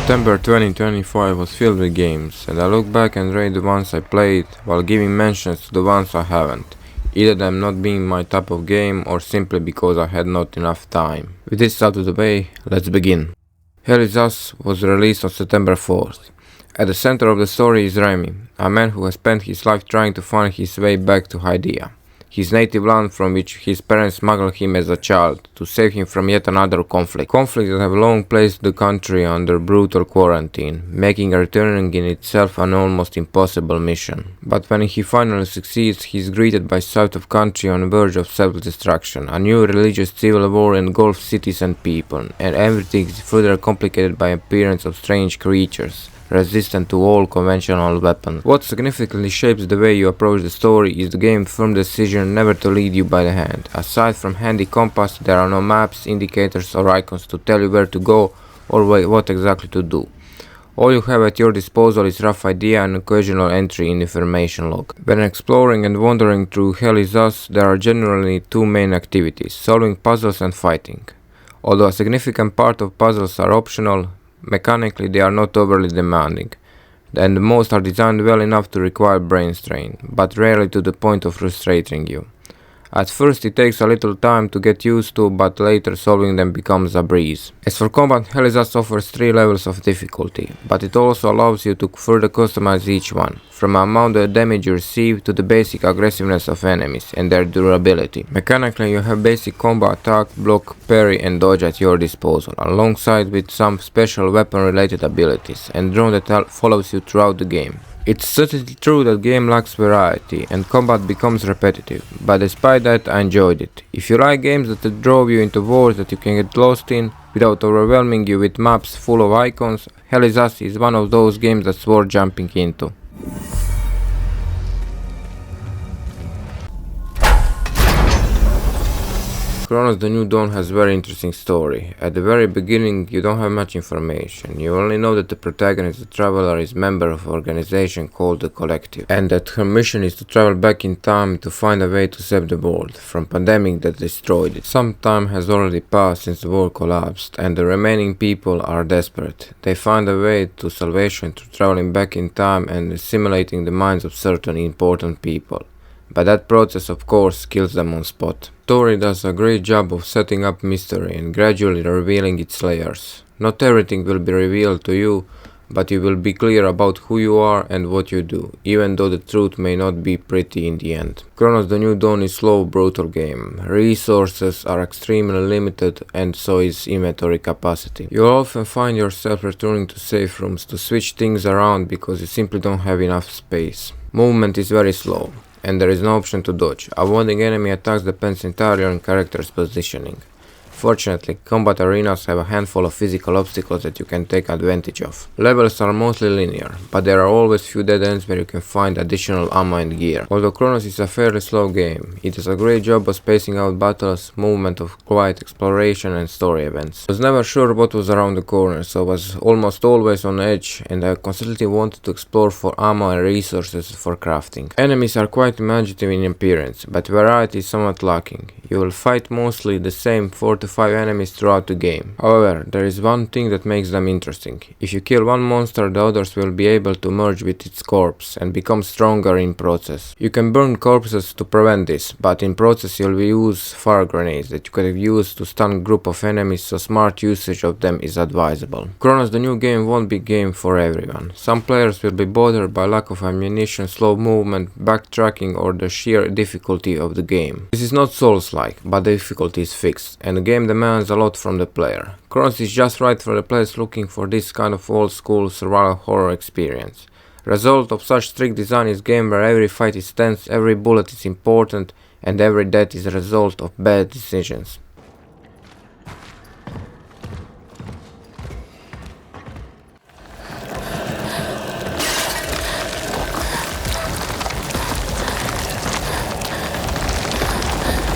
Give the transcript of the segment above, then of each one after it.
September 2025 was filled with games, and I look back and rate the ones I played while giving mentions to the ones I haven't, either them not being my type of game or simply because I had not enough time. With this out of the way, let's begin. Hell Is Us was released on September 4th. At the center of the story is Remy, a man who has spent his life trying to find his way back to Hydeia, his native land from which his parents smuggled him as a child to save him from yet another conflict that have long placed the country under brutal quarantine, making returning in itself an almost impossible mission. But when he finally succeeds, he is greeted by sight of country on the verge of self-destruction, a new religious civil war engulfs cities and people, and everything is further complicated by appearance of strange creatures resistant to all conventional weapons. What significantly shapes the way you approach the story is the game's firm decision never to lead you by the hand. Aside from handy compass, there are no maps, indicators or icons to tell you where to go or what exactly to do. All you have at your disposal is rough idea and occasional entry in information log. When exploring and wandering through Hell Is Us, there are generally two main activities: solving puzzles and fighting. Although a significant part of puzzles are optional, mechanically they are not overly demanding, and most are designed well enough to require brain strain, but rarely to the point of frustrating you. At first it takes a little time to get used to, but later solving them becomes a breeze. As for combat, Hell Is Us offers 3 levels of difficulty, but it also allows you to further customize each one, from the amount of damage you receive to the basic aggressiveness of enemies and their durability. Mechanically, you have basic combat, attack, block, parry and dodge at your disposal, alongside with some special weapon related abilities, and drone that follows you throughout the game. It's certainly true that the game lacks variety and combat becomes repetitive, but despite that I enjoyed it. If you like games that draw you into worlds that you can get lost in without overwhelming you with maps full of icons, Hell Is Us is one of those games that's worth jumping into. Chronos: The New Dawn has a very interesting story. At the very beginning you don't have much information. You only know that the protagonist, the Traveler, is a member of an organization called The Collective, and that her mission is to travel back in time to find a way to save the world from pandemic that destroyed it. Some time has already passed since the world collapsed, and the remaining people are desperate. They find a way to salvation through traveling back in time and assimilating the minds of certain important people. But that process of course kills them on spot. Story does a great job of setting up mystery and gradually revealing its layers. Not everything will be revealed to you, but you will be clear about who you are and what you do, even though the truth may not be pretty in the end. Chronos: The New Dawn is a slow, brutal game. Resources are extremely limited and so is inventory capacity. You'll often find yourself returning to safe rooms to switch things around because you simply don't have enough space. Movement is very slow, and there is no option to dodge. Avoiding enemy attacks depends entirely on character's positioning. Fortunately, combat arenas have a handful of physical obstacles that you can take advantage of. Levels are mostly linear, but there are always few dead ends where you can find additional ammo and gear. Although Chronos is a fairly slow game, it does a great job of spacing out battles, movement of quiet exploration and story events. I was never sure what was around the corner, so I was almost always on edge, and I constantly wanted to explore for ammo and resources for crafting. Enemies are quite imaginative in appearance, but variety is somewhat lacking. You will fight mostly the same 4 to 5 enemies throughout the game. However, there is one thing that makes them interesting. If you kill one monster, the others will be able to merge with its corpse and become stronger in process. You can burn corpses to prevent this, but in process you'll use fire grenades that you can use to stun a group of enemies, so smart usage of them is advisable. Chronos: The New Game won't be a game for everyone. Some players will be bothered by lack of ammunition, slow movement, backtracking or the sheer difficulty of the game. This is not Souls-like, but the difficulty is fixed, and the game demands a lot from the player. Chronos is just right for the players looking for this kind of old school survival horror experience. Result of such strict design is a game where every fight is tense, every bullet is important, and every death is a result of bad decisions.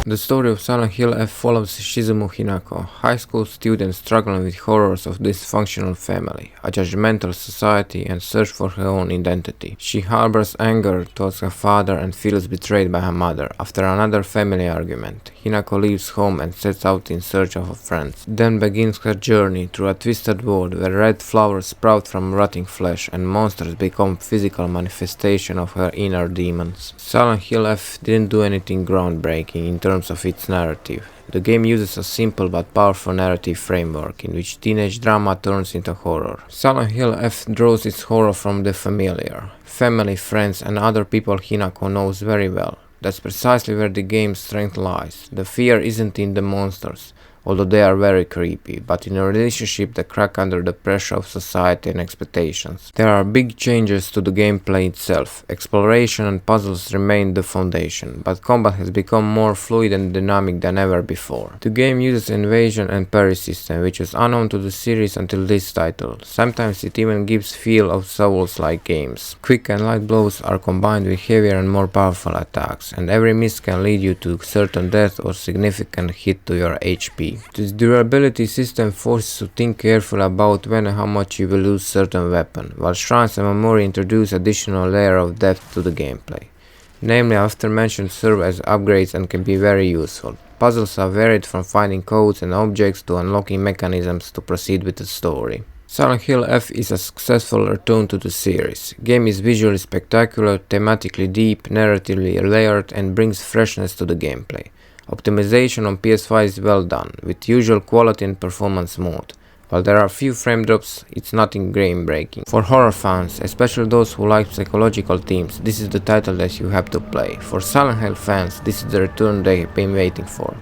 The story of Silent Hill F follows Shizumu Hinako, high school student struggling with horrors of dysfunctional family, a judgmental society, and search for her own identity. She harbors anger towards her father and feels betrayed by her mother. After another family argument, Hinako leaves home and sets out in search of her friends. Then begins her journey through a twisted world where red flowers sprout from rotting flesh and monsters become physical manifestation of her inner demons. Silent Hill F didn't do anything groundbreaking in terms of its narrative. The game uses a simple but powerful narrative framework in which teenage drama turns into horror. Silent Hill F draws its horror from the familiar, family, friends and other people Hinako knows very well. That's precisely where the game's strength lies. The fear isn't in the monsters, although they are very creepy, but in a relationship that crack under the pressure of society and expectations. There are big changes to the gameplay itself. Exploration and puzzles remain the foundation, but combat has become more fluid and dynamic than ever before. The game uses invasion and parry system, which was unknown to the series until this title. Sometimes it even gives feel of Souls-like games. Quick and light blows are combined with heavier and more powerful attacks, and every miss can lead you to certain death or significant hit to your HP. This durability system forces you to think carefully about when and how much you will lose certain weapon, while shrines and memory introduce additional layer of depth to the gameplay. Namely, after mentioned serve as upgrades and can be very useful. Puzzles are varied from finding codes and objects to unlocking mechanisms to proceed with the story. Silent Hill F is a successful return to the series. Game is visually spectacular, thematically deep, narratively layered and brings freshness to the gameplay. Optimization on PS5 is well done, with usual quality and performance mode. While there are few frame drops, it's nothing game-breaking. For horror fans, especially those who like psychological themes, this is the title that you have to play. For Silent Hill fans, this is the return they have been waiting for.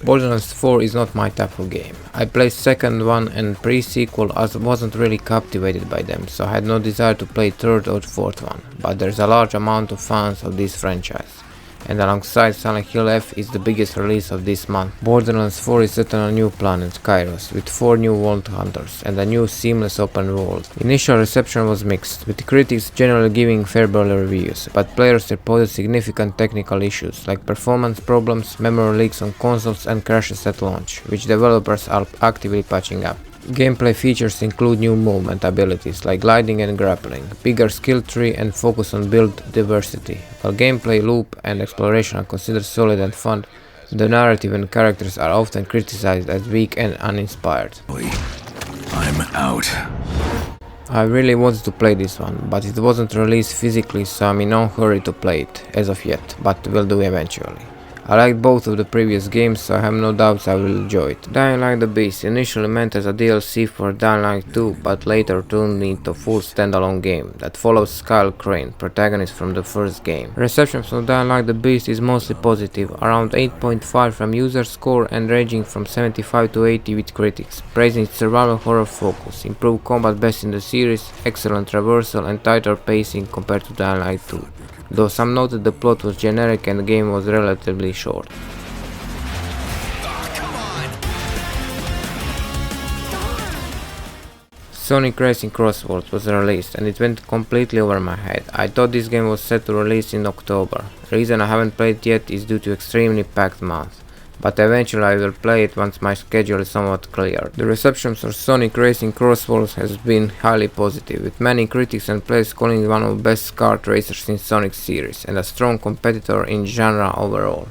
Borderlands 4 is not my type of game. I played second one and pre-sequel as wasn't really captivated by them, so I had no desire to play third or fourth one, but there's a large amount of fans of this franchise. And alongside Silent Hill F is the biggest release of this month. Borderlands 4 is set on a new planet, Kairos, with 4 new Vault Hunters and a new seamless open world. Initial reception was mixed, with critics generally giving favorable reviews, but players reported significant technical issues like performance problems, memory leaks on consoles and crashes at launch, which developers are actively patching up. Gameplay features include new movement abilities like gliding and grappling, bigger skill tree and focus on build diversity. While gameplay loop and exploration are considered solid and fun, the narrative and characters are often criticized as weak and uninspired. I'm out. I really wanted to play this one, but it wasn't released physically, so I'm in no hurry to play it, as of yet, but will do eventually. I liked both of the previous games, so I have no doubts I will enjoy it. Dying Light the Beast initially meant as a DLC for Dying Light 2, but later turned into a full standalone game that follows Kyle Crane, protagonist from the first game. Reception from Dying Light the Beast is mostly positive, around 8.5 from user score and ranging from 75 to 80 with critics, praising its survival horror focus, improved combat best in the series, excellent traversal and tighter pacing compared to Dying Light 2. Though some noted the plot was generic and the game was relatively short. Sonic Racing Crossworld was released and it went completely over my head. I thought this game was set to release in October. Reason I haven't played yet is due to extremely packed month. But eventually I will play it once my schedule is somewhat clear. The reception for Sonic Racing Crossworld has been highly positive, with many critics and players calling it one of the best kart racers in Sonic series and a strong competitor in genre overall.